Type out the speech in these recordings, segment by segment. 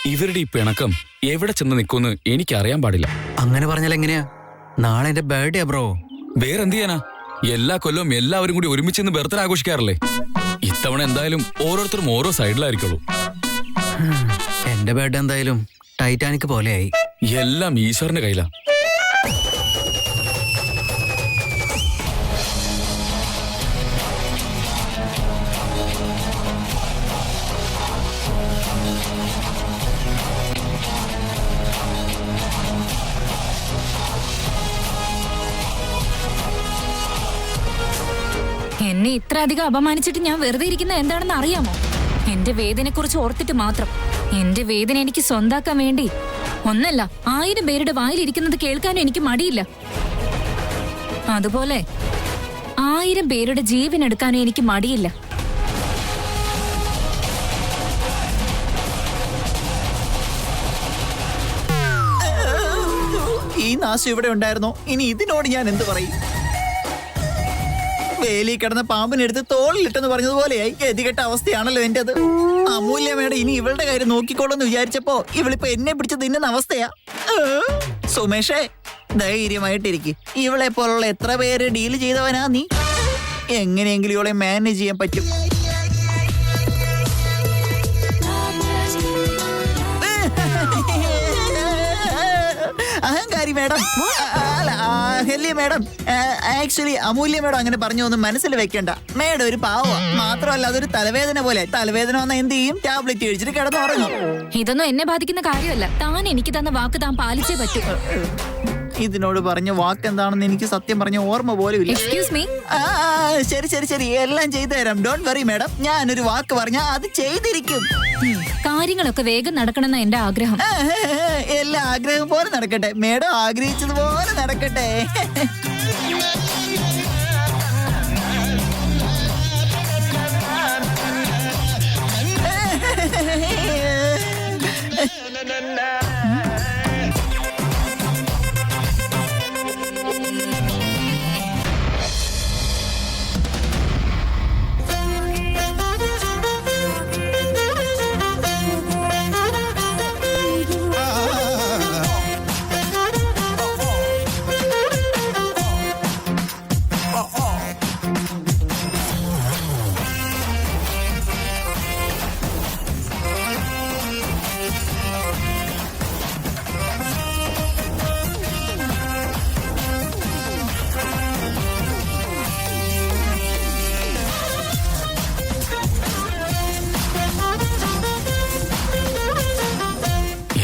ഇവരുടെ ഈ പിണക്കം എവിടെ ചെന്ന് നിൽക്കുമെന്ന് എനിക്കറിയാൻ പാടില്ല. അങ്ങനെ പറഞ്ഞാൽ എങ്ങനെയാ? നാളെ എന്റെ ബർത്ത്ഡേ ബ്രോ. വേറെന്ത് ചെയ്യാനാ? എല്ലാ കൊല്ലവും എല്ലാവരും കൂടി ഒരുമിച്ച് ബർത്ത്ഡേ ആഘോഷിക്കാറില്ലേ? ഇത്തവണ എന്തായാലും ഓരോരുത്തരും ഓരോ സൈഡിലായിരിക്കുള്ളൂ. എന്റെ ബർത്ത്ഡേ എന്തായാലും ടൈറ്റാനിക് പോലെയായി. എല്ലാം ഈശ്വരന്റെ കയ്യിലാ. എന്നെ ഇത്ര അധികം അപമാനിച്ചിട്ട് ഞാൻ വെറുതെ ഇരിക്കുന്നത് എന്താണെന്ന് അറിയാമോ? എന്റെ വേദനയെ കുറിച്ച് ഓർത്തിട്ട് മാത്രം. എന്റെ വേദന എനിക്ക് സ്വന്താക്കാൻ വേണ്ടി ഒന്നല്ല 1000 പേരുടെ വായിലിരിക്കുന്നത് കേൾക്കാനും എനിക്ക് മടിയില്ല. അതുപോലെ 1000 പേരുടെ ജീവൻ എടുക്കാനും എനിക്ക് മടിയില്ല. ഈ നാശം ഇവിടെ ഉണ്ടായിരുന്നോ? ഇനി ഇതിനോട് ഞാൻ എന്ത് പറയും? വേലി കിടന്ന പാമ്പിനെടുത്ത് തോളിലിട്ടെന്ന് പറഞ്ഞതുപോലെയായി. ഗതികെട്ട അവസ്ഥയാണല്ലോ എന്റേത്. അമൂല്യമേടെ ഇനി ഇവളുടെ കാര്യം നോക്കിക്കോളൂന്ന് വിചാരിച്ചപ്പോ ഇവളിപ്പോ എന്നെ പിടിച്ച് തിന്നുന്ന അവസ്ഥയാ. സുമേഷേ, ധൈര്യമായിട്ടിരിക്കും. ഇവളെ പോലുള്ള എത്ര പേര് ഡീൽ ചെയ്തവനാ നീ. എങ്ങനെയെങ്കിലും ഇവളെ മാനേജ് ചെയ്യാൻ പറ്റും. അഹങ്കാരി മേഡം, അല്ല ഹെല്ലിയ മേഡം, ആക്ച്വലി അമൂല്യ മേഡം അങ്ങനെ പറഞ്ഞൊന്നും മനസ്സിൽ വെക്കണ്ട. മേഡം ഒരു പാവ മാത്രമല്ല, അതൊരു തലവേദന പോലെ. തലവേദന വന്നാൽ എന്ത് ചെയ്യും? ടാബ്ലറ്റ് കഴിച്ചിട്ട് കിടന്നുറങ്ങും. ഇതൊന്നും എന്നെ ബാധിക്കുന്ന കാര്യമല്ല. താൻ എനിക്ക് തന്ന വാക്ക് താൻ പാലിച്ചേ പറ്റൂ. ഇതിനോട് പറഞ്ഞ വാക്ക് എന്താണെന്ന് എനിക്ക് സത്യം പറഞ്ഞ ഓർമ്മ പോലും ഇല്ല. Excuse me. ശരി ശരി ശരി, എല്ലാം ചെയ്തു തരാം. Don't worry madam. ഞാനൊരു വാക്ക് പറഞ്ഞാൽ അത് ചെയ്തിരിക്കും. കാര്യങ്ങളൊക്കെ വേഗം നടക്കണമെന്ന എന്റെ ആഗ്രഹം. എല്ലാ ആഗ്രഹം പോലെ നടക്കട്ടെ മേഡം, ആഗ്രഹിച്ചതുപോലെ നടക്കട്ടെ.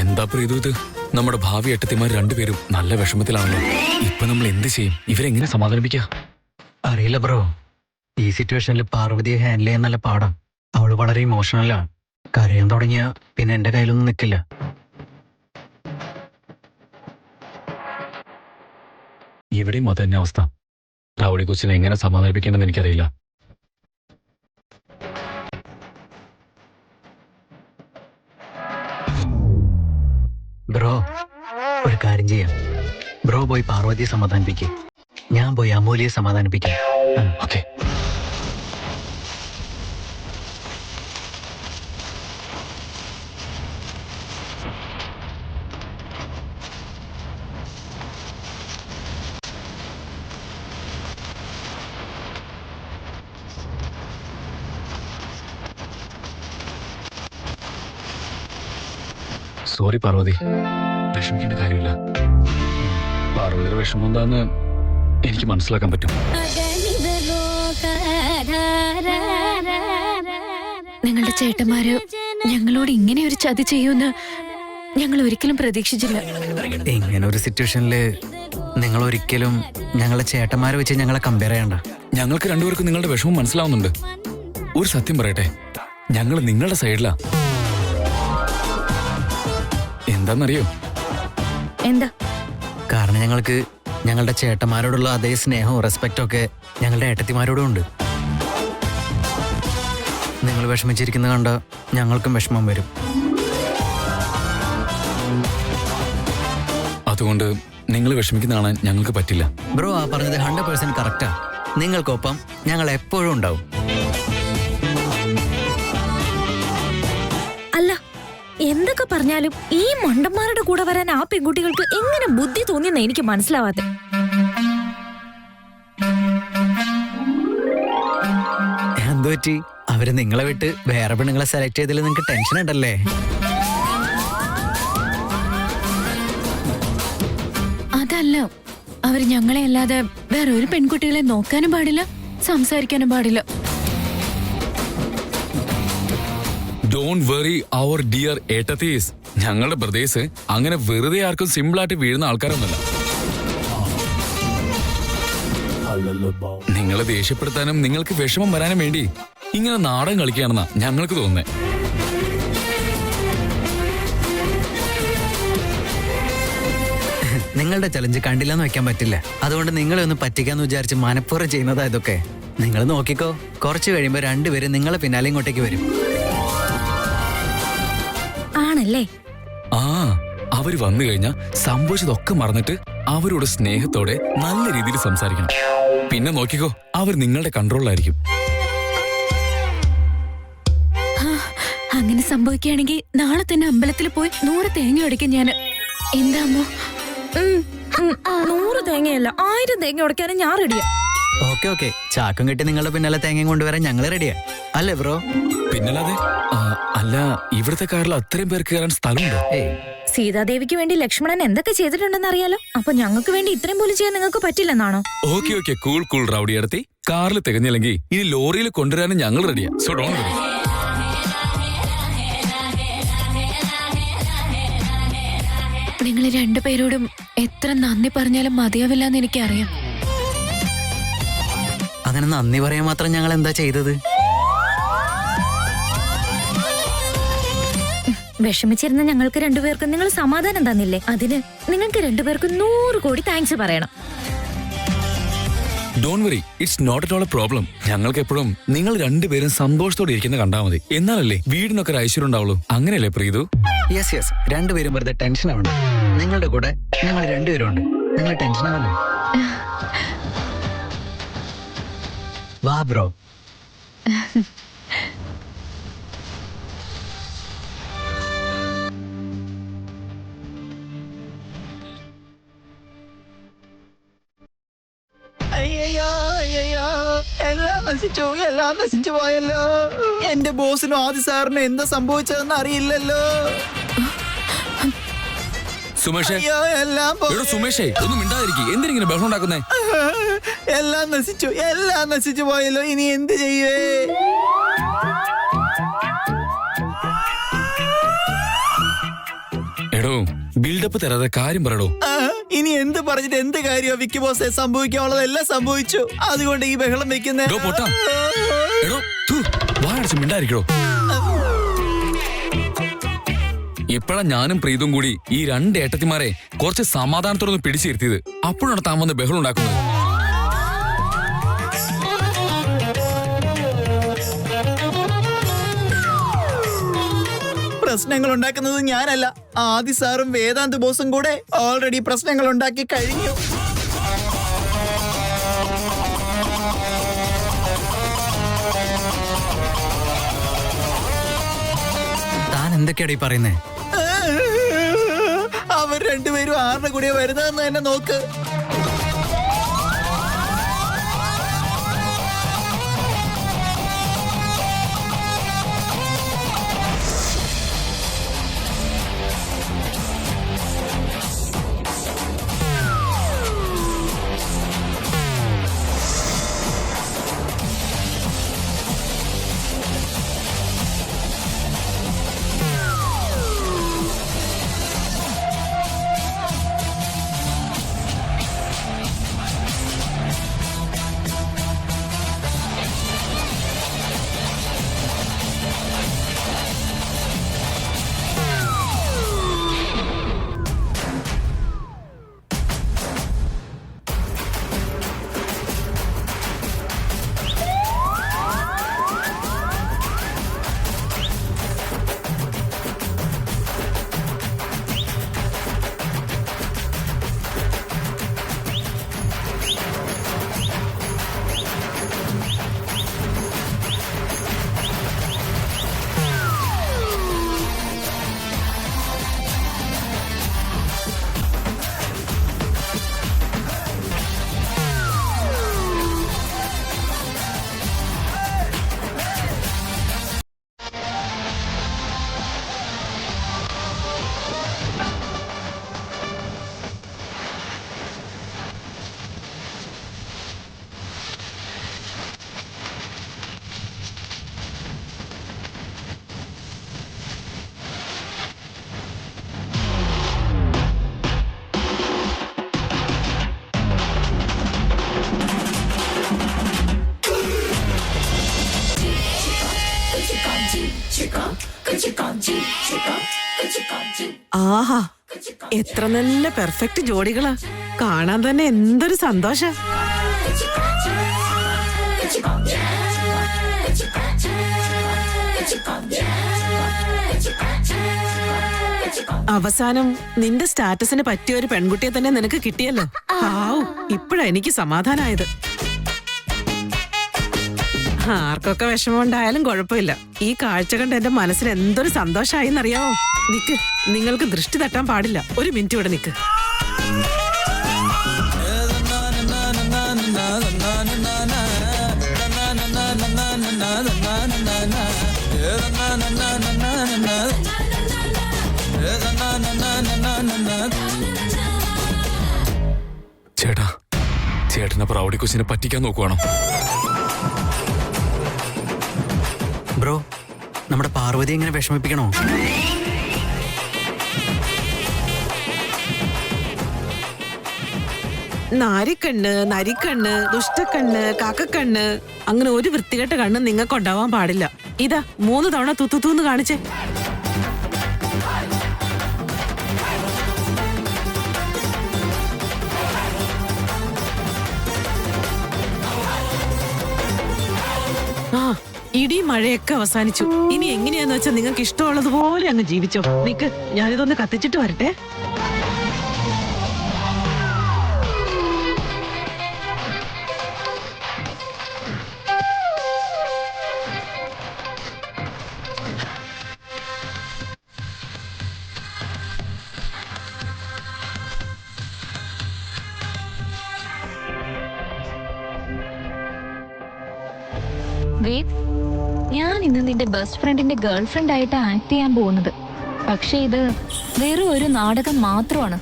എന്താ പ്രീതു ഇത്? നമ്മുടെ ഭാവി ഏട്ടത്തിമാർ രണ്ടുപേരും നല്ല വിഷമത്തിലാണല്ലോ. ഇപ്പൊ നമ്മൾ എന്ത് ചെയ്യും? ഇവരെങ്ങനെ സമാധാനിപ്പിക്കുക? അറിയില്ല ബ്രോ. ഈ സിറ്റുവേഷനിൽ പാർവതിയെ ഹാൻഡിൽ ചെയ്യാൻ നല്ല പാടാം. അവള് വളരെ ഇമോഷണലാണ്. കരയാൻ തുടങ്ങിയ പിന്നെ എന്റെ കയ്യിലൊന്നും നിൽക്കില്ല. ഇവിടെയും അത് തന്നെ അവസ്ഥ. റൗഡി കൊച്ചിനെ എങ്ങനെ സമാധാനിപ്പിക്കണമെന്ന് എനിക്കറിയില്ല. ബ്രോ, ഒരു കാര്യം ചെയ്യാം. ബ്രോ പോയി പാർവതിയെ സമാധാനിപ്പിക്കും, ഞാൻ പോയി അമൂല്യയെ സമാധാനിപ്പിക്കാം. ഓക്കെ. സോറി പാർവതി, വിഷമിക്കേണ്ട കാര്യമില്ല. പാർവതിയുടെ വിഷമം എന്താന്ന് എനിക്ക് മനസ്സിലാക്കാൻ പറ്റും. നിങ്ങളുടെ ചേട്ടന്മാര് ഞങ്ങളോട് ഇങ്ങനെ ഒരു ചതി ചെയ്യുമെന്ന് ഞങ്ങൾ ഒരിക്കലും പ്രതീക്ഷിച്ചില്ല. ഇങ്ങനെ ഒരു സിറ്റുവേഷനില് നിങ്ങൾ ഒരിക്കലും ഞങ്ങളെ ചേട്ടന്മാരെ വെച്ച് ഞങ്ങളെ കമ്പയർ ചെയ്യണ്ട. ഞങ്ങൾക്ക് രണ്ടുപേർക്കും നിങ്ങളുടെ വിഷമം മനസ്സിലാവുന്നുണ്ട്. ഒരു സത്യം പറയട്ടെ, ഞങ്ങൾ നിങ്ങളുടെ സൈഡിലാ. എന്താന്നറിയോ? എന്താ? കാരണം ഞങ്ങൾക്ക് ഞങ്ങളുടെ ചേട്ടന്മാരോടുള്ള അതേ സ്നേഹവും റെസ്പെക്റ്റും ഒക്കെ ഞങ്ങളുടെ ഏട്ടത്തിമാരോടും ഉണ്ട്. നിങ്ങൾ വിഷമിച്ചിരിക്കുന്ന കണ്ട ഞങ്ങൾക്കും വിഷമം വരും. അതുകൊണ്ട് നിങ്ങൾ വിഷമിക്കുന്ന കാണാൻ ഞങ്ങൾക്ക് പറ്റില്ല. ബ്രോ ആ പറഞ്ഞത് 100% കറക്റ്റാ. നിങ്ങൾക്കൊപ്പം ഞങ്ങൾ എപ്പോഴും ഉണ്ടാവും. അല്ല എന്തൊക്കെ പറഞ്ഞാലും ഈ മണ്ടന്മാരുടെ കൂടെ വരാൻ ആ പെൺകുട്ടികൾക്ക് എങ്ങനെ ബുദ്ധി തോന്നിയെന്ന് എനിക്ക് മനസ്സിലാവാതെ. എന്തു പറ്റി? അവര് നിങ്ങളെ വിട്ട് വേറെ പെണ്ണുങ്ങളെ സെലക്ട് ചെയ്തതിൽ നിങ്ങൾക്ക് ടെൻഷൻ ഉണ്ടല്ലേ? അതല്ല, അവര് ഞങ്ങളെ അല്ലാതെ വേറെ ഒരു പെൺകുട്ടികളെ നോക്കാനും പാടില്ല, സംസാരിക്കാനും പാടില്ല. ഡോണ്ട് വെറി അവർ ഡിയർ ഏട്ടത്തീസ്. ഞങ്ങളുടെ ബ്രദേഴ്സ് അങ്ങനെ വെറുതെ ആർക്കും സിമ്പിളായിട്ട് വീഴുന്ന ആൾക്കാരൊന്നുമല്ല. നിങ്ങളെ ദേഷ്യപ്പെടുത്താനും നിങ്ങൾക്ക് വിഷമം വരാനും വേണ്ടി ഇങ്ങനെ നാടകം കളിക്കുകയാണെന്നാ ഞങ്ങൾക്ക് തോന്നുന്നേ. നിങ്ങളുടെ ചലഞ്ച് കണ്ടില്ലെന്ന് വെക്കാൻ പറ്റില്ല. അതുകൊണ്ട് നിങ്ങളെ ഒന്ന് പറ്റിക്കാന്ന് വിചാരിച്ച് മനഃപൂർവ്വം ചെയ്യുന്നതാ ഇതൊക്കെ. നിങ്ങൾ നോക്കിക്കോ, കുറച്ച് കഴിയുമ്പോ രണ്ടുപേരും നിങ്ങളെ പിന്നാലെ ഇങ്ങോട്ടേക്ക് വരും. ആണല്ലേ? ആ, അവര് വന്നു കഴിഞ്ഞാൽ സംഭവിച്ചതൊക്കെ മറന്നിട്ട് അവരോട് സ്നേഹത്തോടെ നല്ല രീതിയിൽ സംസാരിക്കണം. പിന്നെ നോക്കിക്കോ, അവർ നിങ്ങളുടെ കൺട്രോളിലായിരിക്കും. അങ്ങനെ സംഭവിക്കുകയാണെങ്കിൽ നാളെ തന്നെ അമ്പലത്തിൽ പോയി 100 തേങ്ങ ഉടയ്ക്കും ഞാൻ. എന്താ അമ്മോ? 100 തേങ്ങയല്ല, 1000 തേങ്ങ ഉടയ്ക്കാനും ഞാൻ റെഡിയാ. ഓക്കെ ഓക്കെ, ചാക്കും കെട്ടി നിങ്ങളുടെ പിന്നാലെ തേങ്ങയും കൊണ്ടുവരാൻ ഞങ്ങൾ റെഡിയാ, അല്ലേ ബ്രോ? പിന്നല്ലാതെ. അല്ല, ഇവിടുത്തെ കാറിൽ അത്രയും പേർക്ക് കയറാൻ സ്ഥലമുണ്ടോ? സീതാദേവിക്ക് വേണ്ടി ലക്ഷ്മണൻ എന്തൊക്കെ ചെയ്തിട്ടുണ്ടെന്ന് അറിയാലോ. അപ്പൊ ഞങ്ങൾക്ക് വേണ്ടി ഇത്രയും പോലും ചെയ്യാൻ നിങ്ങൾക്ക് പറ്റില്ലെന്നാണോ? Okay okay, cool cool rowdy അടുത്തി. കാറിൽ തികഞ്ഞില്ലെങ്കിൽ ഇനി ലോറിയിൽ കൊണ്ടുവരാനും ഞങ്ങൾ റെഡിയാ. So don't worry. നിങ്ങൾ രണ്ടുപേരോടും എത്ര നന്ദി പറഞ്ഞാലും മതിയാവില്ല എന്ന് എനിക്കറിയാം. അങ്ങനെ നന്ദി പറയാൻ മാത്രം ഞങ്ങൾ എന്താ ചെയ്തത്? വിഷമിച്ചിരുന്ന ഞങ്ങൾക്ക് രണ്ടുപേർക്കും നിങ്ങൾ സമാധാനം തന്നില്ലേ? അതിന് നിങ്ങൾക്ക് രണ്ടുപേർക്കും 100 കോടി താങ്ക്സ് പറയണം. Don't worry, it's not at all a problem. ഞങ്ങൾക്ക് എപ്പോഴും നിങ്ങൾ രണ്ടുപേരും സന്തോഷത്തോടെ ഇരിക്കുന്ന കണ്ടാൽ മതി. എന്നാലല്ലേ വീടിനൊക്കെ ഒരു ഐശ്വര്യം ഉണ്ടാവുള്ളൂ. അങ്ങനെയല്ലേ പ്രീതു? യെസ് യെസ്, രണ്ടുപേരും വെറുതെ ടെൻഷൻ ആവണ്ട. നിങ്ങളുടെ കൂടെ ഞങ്ങൾ രണ്ടുപേരും ഉണ്ട്. നിങ്ങൾ ടെൻഷൻ ആവല്ലേ? വാ ബ്രോ. എല്ലാം നശിച്ചു പോയല്ലോ. എന്റെ ബോസിനും ആദി സാറിനും എന്താ സംഭവിച്ചതെന്ന് അറിയില്ലല്ലോ. സുമേഷേ, അയ്യോ, എല്ലാം സുമേഷേ ഒന്നും മിണ്ടാതിരിക്കും. എന്തിനിങ്ങനെ ബഹളം ഉണ്ടാക്കുന്നേ? എല്ലാം നശിച്ചു പോയല്ലോ. ഇനി എന്ത് ചെയ്യേ? എടോ, ബിൽഡപ്പ് തരാതെ കാര്യം പറയടോ. ഇനി എന്ത് പറഞ്ഞിട്ട് എന്ത് കാര്യമോ? വിക്കി ബോസെ, സംഭവിക്കാനുള്ളതെല്ലാം സംഭവിച്ചു. അതുകൊണ്ട് ഈ ബഹളം വെക്കുന്നേ. മിണ്ടായിരിക്കടോ. ഇപ്പഴാ ഞാനും പ്രീതും കൂടി ഈ 2 ഏട്ടത്തിമാരെ കുറച്ച് സമാധാനത്തോടൊന്ന് പിടിച്ചിരുത്തിയത്. അപ്പോഴാണ് താൻ വന്ന് ബഹളം ഉണ്ടാക്കുന്നത്. പ്രശ്നങ്ങൾ ഉണ്ടാക്കുന്നത് ഞാനല്ല, ആദി സാറും വേദാന്ത് ബോസും കൂടെ ഓൾറെഡി പ്രശ്നങ്ങൾ ഉണ്ടാക്കി കഴിഞ്ഞു. താൻ എന്തൊക്കെയാടി പറയുന്നേ? അവർ രണ്ടുപേരും ആരുടെ കൂടെ വരുന്നതെന്ന് തന്നെ നോക്ക്. ആഹാ എത്ര നല്ല പെർഫെക്റ്റ് ജോഡികളാ. കാണാൻ തന്നെ എന്തൊരു സന്തോഷ. അവസാനം നിന്റെ സ്റ്റാറ്റസിന് പറ്റിയ ഒരു പെൺകുട്ടിയെ തന്നെ നിനക്ക് കിട്ടിയല്ലോ. ആവൂ, ഇപ്പഴാ എനിക്ക് സമാധാനായത്. ആർക്കൊക്കെ വിഷമമുണ്ടായാലും കുഴപ്പമില്ല. ഈ കാഴ്ച കണ്ട് എന്റെ മനസ്സിന് എന്തൊരു സന്തോഷായിന്നറിയാവോ. നിക്ക്, നിങ്ങൾക്ക് ദൃഷ്ടി തട്ടാൻ പാടില്ല. ഒരു മിനിറ്റ് ഇവിടെ നിക്ക്. ചേട്ടാ, ചേട്ടനെ പ്രൗഢി കൊച്ചിനെ പറ്റിക്കാൻ നോക്കുവാണോ? ബ്രോ, നമ്മുടെ പാർവതി എങ്ങനെ വിഷമിപ്പിക്കണോ? നാരിക്കണ്ണ്, നരിക്കണ്ണ്, ദുഷ്ടക്കണ്ണ്, കാക്കക്കണ്ണ്, അങ്ങനെ ഒരു വൃത്തികെട്ട കണ്ണ് നിങ്ങൾക്ക് ഉണ്ടാവാൻ പാടില്ല. ഇതാ 3 തവണ തുത്തുത്തൂന്ന് കാണിച്ചേ. ആ, ഇടി മഴയൊക്കെ അവസാനിച്ചു. ഇനി എങ്ങനെയാന്ന് വെച്ചാൽ നിങ്ങൾക്ക് ഇഷ്ടമുള്ളതുപോലെ അങ്ങ് ജീവിച്ചോ. നിക്ക്, ഞാനിതൊന്ന് കത്തിച്ചിട്ട് വരട്ടെ. വേദ്, ഞാൻ ഇന്ന് നിന്റെ ബെസ്റ്റ് ഫ്രണ്ടിന്റെ ഗേൾ ഫ്രണ്ട് ആയിട്ട് ആക്ട് ചെയ്യാൻ പോകുന്നത്. പക്ഷെ ഇത് വെറും ഒരു നാടകം മാത്രമാണ്.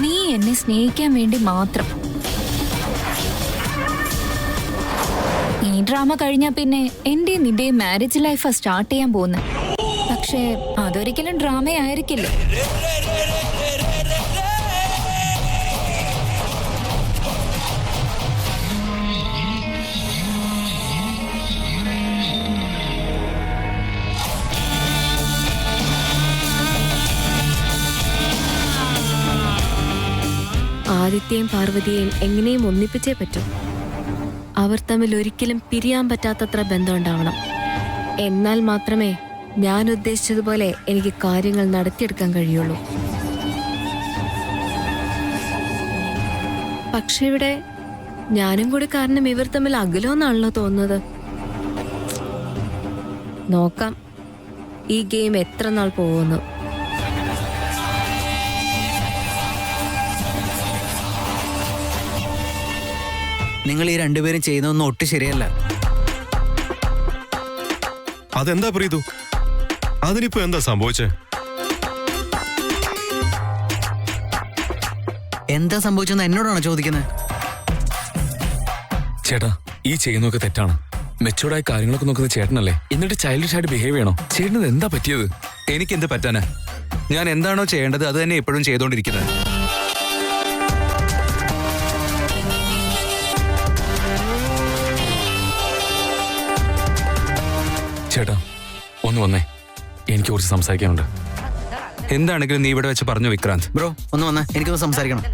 നീ എന്നെ സ്നേഹിക്കാൻ വേണ്ടി മാത്രം. ഈ ഡ്രാമ കഴിഞ്ഞാ പിന്നെ എന്റെ നിന്റെ മാരേജ് ലൈഫാ സ്റ്റാർട്ട് ചെയ്യാൻ പോകുന്നത്. പക്ഷെ അതൊരിക്കലും ഡ്രാമയായിരിക്കില്ല. ആദിത്യയും പാർവതിയെയും എങ്ങനെയും ഒന്നിപ്പിച്ചേ പറ്റൂ. അവർ തമ്മിൽ ഒരിക്കലും പിരിയാൻ പറ്റാത്തത്ര ബന്ധം ഉണ്ടാവണം. എന്നാൽ മാത്രമേ ഞാൻ ഉദ്ദേശിച്ചതുപോലെ എനിക്ക് കാര്യങ്ങൾ നടത്തിയെടുക്കാൻ കഴിയുള്ളൂ. പക്ഷെ ഇവിടെ ഞാനും കൂടി കാരണം ഇവർ തമ്മിൽ അകലോന്നാണല്ലോ തോന്നുന്നത്. നോക്കാം ഈ ഗെയിം എത്ര നാൾ പോകുന്നു. നിങ്ങൾ ഈ രണ്ടുപേരും ചെയ്യുന്നതൊന്നും ഒട്ടും ശരിയല്ല. അതെന്താ പ്രീതു? അതിനിപ്പോ എന്താ സംഭവിച്ചേ? എന്താ സംഭവിച്ചെന്ന് എന്നോടാണോ ചോദിക്കുന്നത്? ചേട്ടാ, ഈ ചെയ്യുന്നതൊക്കെ തെറ്റാണ്. മെച്ചൂർഡായ കാര്യങ്ങളൊക്കെ നോക്കുന്നത് ചേട്ടനല്ലേ? എന്നിട്ട് ചൈൽഡിഷ് ആയിട്ട് ബിഹേവ് ചെയ്യണോ? ചേട്ടനത് എന്താ പറ്റിയത്? എനിക്കെന്ത് പറ്റാനാ? ഞാൻ എന്താണോ ചെയ്യേണ്ടത് അത് തന്നെ എപ്പോഴും ചെയ്തോണ്ടിരിക്കുന്നത്. ചേട്ടാ, ഒന്ന് വന്നേ, എനിക്ക് കുറച്ച് സംസാരിക്കാനുണ്ട്. എന്താണെങ്കിലും നീ ഇവിടെ വെച്ച് പറഞ്ഞു വിക്രാന്ത്. ബ്രോ, ഒന്ന് വന്നേ, എനിക്കൊന്ന് സംസാരിക്കണം.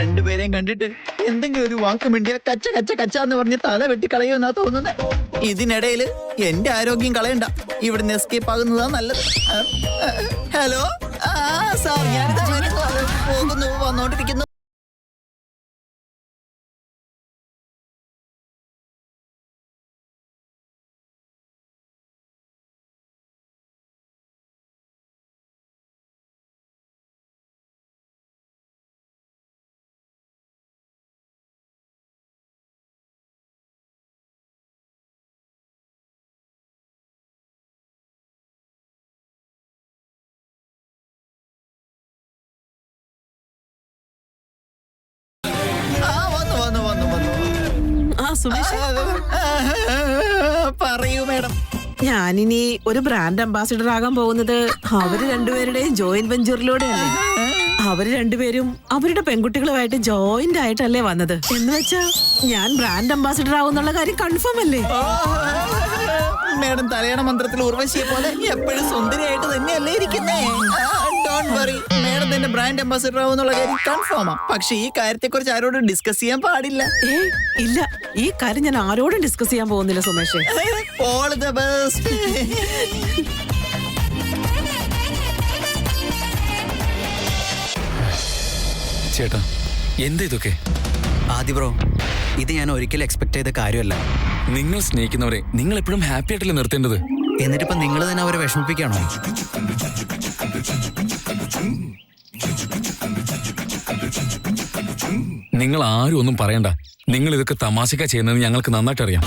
രണ്ടുപേരെയും കണ്ടിട്ട് എന്തെങ്കിലും ഒരു വാക്ക് മിണ്ടിയ കച്ച കച്ച കച്ച എന്ന് പറഞ്ഞ് തല വെട്ടിക്കളയുമെന്നാ തോന്നുന്നത്. ഇതിനിടയിൽ എന്റെ ആരോഗ്യം കളയണ്ട, ഇവിടുന്ന് എസ്കേപ്പ് ആകുന്നതാ നല്ലത്. ഹലോ, സാർ, ഞാനിതാ പോകുന്നു, വന്നോണ്ടിരിക്കുന്നു. സുമേഷ്, പറയൂ മാഡം. ഞാനിനി ഒരു ബ്രാൻഡ് അംബാസിഡർ ആകാൻ പോകുന്നത് അവര് രണ്ടുപേരുടെയും ജോയിന്റ് വെഞ്ചറിലൂടെയല്ലേ. അവര് രണ്ടുപേരും അവരുടെ പെൺകുട്ടികളുമായിട്ട് ജോയിന്റ് ആയിട്ടല്ലേ വന്നത്. എന്ന് വെച്ചാ ഞാൻ ബ്രാൻഡ് അംബാസിഡർ ആവുന്നുള്ള കാര്യം കൺഫേം അല്ലേ? മാഡം തലയണ മന്ത്രത്തിൽ ഉർവശിയെ പോലെ എപ്പോഴും സുന്ദരിയായിട്ട് തന്നെയല്ലേ ഇരിക്കുന്നേ. ഡോണ്ട് വറി, മാഡം തന്നെ ബ്രാൻഡ് അംബാസിഡർ ആവുന്നുള്ള കാര്യം കൺഫേമാ. പക്ഷെ ഈ കാര്യത്തെ കുറിച്ച് ആരോടും ഡിസ്കസ് ചെയ്യാൻ പാടില്ല. ഇല്ല, ഈ കാര്യം ഞാൻ ആരോടും ഡിസ്കസ് ചെയ്യാൻ പോകുന്നില്ല സുമേഷ്. All the best. ചേട്ടാ എന്താ ഇതൊക്കെ? ആദി ബ്രോ, ഇത് ഞാൻ ഒരിക്കലും എക്സ്പെക്ട് ചെയ്ത കാര്യമല്ല. നിങ്ങൾ സ്നേഹിക്കുന്നവരെ നിങ്ങൾ എപ്പോഴും ഹാപ്പി ആയിട്ടല്ലേ നിർത്തേണ്ടത്. എന്നിട്ടിപ്പോ നിങ്ങൾ തന്നെ അവരെ വിഷമിപ്പിക്കാണോ? നിങ്ങൾ ആരും ഒന്നും പറയണ്ട. നിങ്ങൾ ഇതൊക്കെ തമാശക്കാ ചെയ്യുന്നത് ഞങ്ങൾക്ക് നന്നായിട്ട് അറിയാം.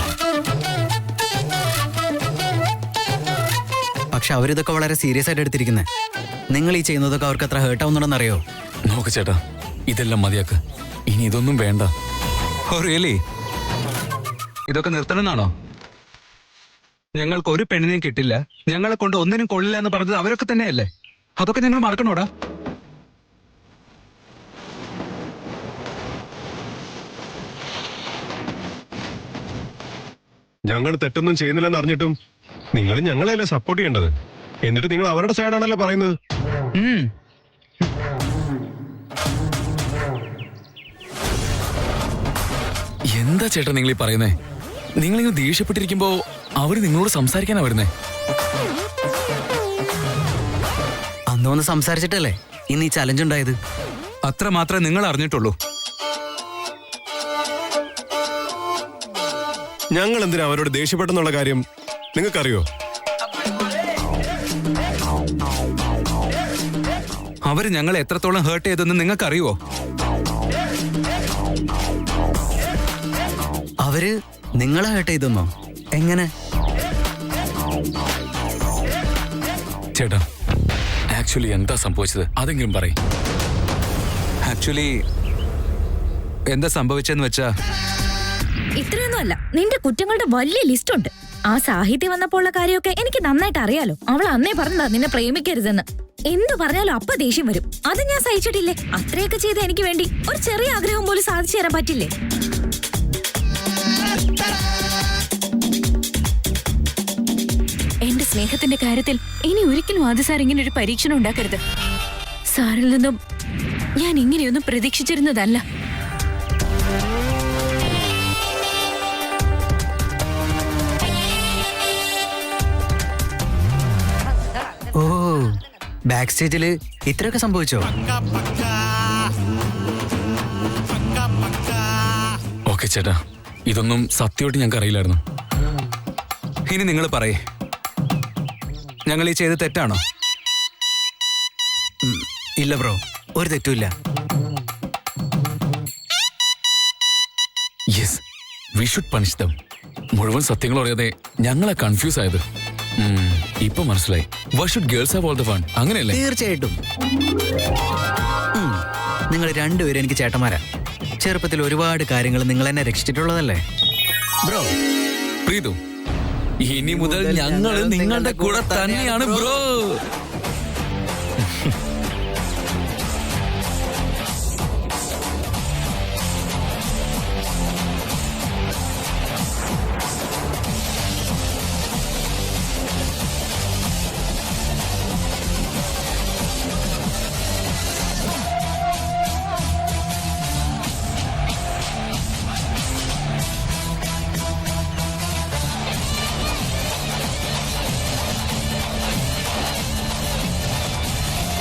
പക്ഷെ അവരിതൊക്കെ വളരെ സീരിയസ് ആയിട്ട് എടുത്തിരിക്കുന്നത്. നിങ്ങൾ ഈ ചെയ്യുന്നതൊക്കെ അവർക്ക് അത്ര ഹേർട്ട് ആവുന്നുണ്ടെന്ന് അറിയോ? നോക്ക് ചേട്ടാ, ഇതെല്ലാം മതിയാക്ക്. ഇനി ഇതൊന്നും വേണ്ട. Oh really? ഇതൊക്കെ നിർത്തണമെന്നാണോ? ഞങ്ങൾക്ക് ഒരു പെണ്ണിനെയും കിട്ടില്ല, ഞങ്ങളെ കൊണ്ട് ഒന്നിനും കൊള്ളില്ല എന്ന് പറഞ്ഞത് അവരൊക്കെ തന്നെയല്ലേ? അതൊക്കെ ഞങ്ങൾ മറക്കണോടാ? ഞങ്ങൾ തെറ്റൊന്നും ചെയ്യുന്നില്ലെന്ന് അറിഞ്ഞിട്ടും നിങ്ങൾ ഞങ്ങളെയല്ലേ സപ്പോർട്ട് ചെയ്യേണ്ടത്. എന്നിട്ട് നിങ്ങൾ അവരുടെ സൈഡാണല്ലോ പറയുന്നത്. എന്താ ചേട്ടാ നിങ്ങൾ ഈ പറയുന്നേ? നിങ്ങളിങ്ങനെ ദേഷ്യപ്പെട്ടിരിക്കുമ്പോ അവര് നിങ്ങളോട് സംസാരിക്കാനാ വരുന്നേ. അന്ന് വന്ന് സംസാരിച്ചിട്ടല്ലേ ഇന്ന് ഈ ചലഞ്ച് ഉണ്ടായത്. അത്ര മാത്രമേ നിങ്ങൾ അറിഞ്ഞിട്ടുള്ളൂ. ഞങ്ങൾ എന്തിനാ അവരോട് ദേഷ്യപ്പെട്ടെന്നുള്ള കാര്യം നിങ്ങൾക്കറിയോ? അവര് ഞങ്ങളെ എത്രത്തോളം ഹേർട്ട് ചെയ്തെന്ന് നിങ്ങൾക്കറിയുവോ? അവര് നിങ്ങളെ ഹേർട്ട് ചെയ്തെന്നോ? എങ്ങനെ? ചേട്ടാ ആക്ച്വലി എന്താ സംഭവിച്ചത് അതെങ്കിലും പറയും. ആക്ച്വലി എന്താ സംഭവിച്ചെന്ന് വെച്ചാ, ഇത്രയൊന്നും അല്ല, നിന്റെ കുറ്റങ്ങളുടെ വലിയ ലിസ്റ്റ് ഉണ്ട്. ആ സാഹിത്യം വന്നപ്പോൾ ഉള്ള കാര്യമൊക്കെ എനിക്ക് നന്നായിട്ട് അറിയാലോ. അവൾ അന്നേ പറഞ്ഞതാ നിന്നെ പ്രേമിക്കരുതെന്ന്. എന്തു പറഞ്ഞാലും അപ്പ ദേഷ്യം വരും. അത് ഞാൻ സഹിച്ചിട്ടില്ലേ. അത്രയൊക്കെ ചെയ്ത് എനിക്ക് വേണ്ടി ഒരു ചെറിയ ആഗ്രഹം പോലും സാധിച്ചു തരാൻ പറ്റില്ലേ? എന്റെ സ്നേഹത്തിന്റെ കാര്യത്തിൽ ഇനി ഒരിക്കലും ആദ്യ സാർ ഇങ്ങനെ ഒരു പരീക്ഷണം ഉണ്ടാക്കരുത്. സാറിൽ നിന്നും ഞാൻ ഇങ്ങനെയൊന്നും പ്രതീക്ഷിച്ചിരുന്നതല്ല. ഓ, ബാക്ക് സ്റ്റേജില് ഇത്രയൊക്കെ സംഭവിച്ചോ? ഓക്കെ ചേട്ടാ, ഇതൊന്നും സത്യമായിട്ട് ഞങ്ങൾക്ക് അറിയില്ലായിരുന്നു. ഇനി നിങ്ങൾ പറയേ, ഞങ്ങൾ ഈ ചെയ്ത് തെറ്റാണോ? ഇല്ല ബ്രോ, ഒരു തെറ്റുമില്ല. Yes, we should punish dum. മുഴുവൻ സത്യങ്ങൾ അറിയാതെ ഞങ്ങളെ കൺഫ്യൂസ് ആയത്. ഇപ്പൊ മനസ്സിലായി. Why should girls have all the fun? അങ്ങനെയല്ലേ? തീർച്ചയായിട്ടും. നിങ്ങൾ രണ്ടുപേരും എനിക്ക് ചേട്ടന്മാരാ. ചെറുപ്പത്തിൽ ഒരുപാട് കാര്യങ്ങൾ നിങ്ങൾ എന്നെ രക്ഷിച്ചിട്ടുള്ളതല്ലേ ബ്രോ? പ്രീതു, ഇനി മുതൽ ഞങ്ങൾ നിങ്ങളുടെ കൂടെ തന്നെയാണ് ബ്രോ.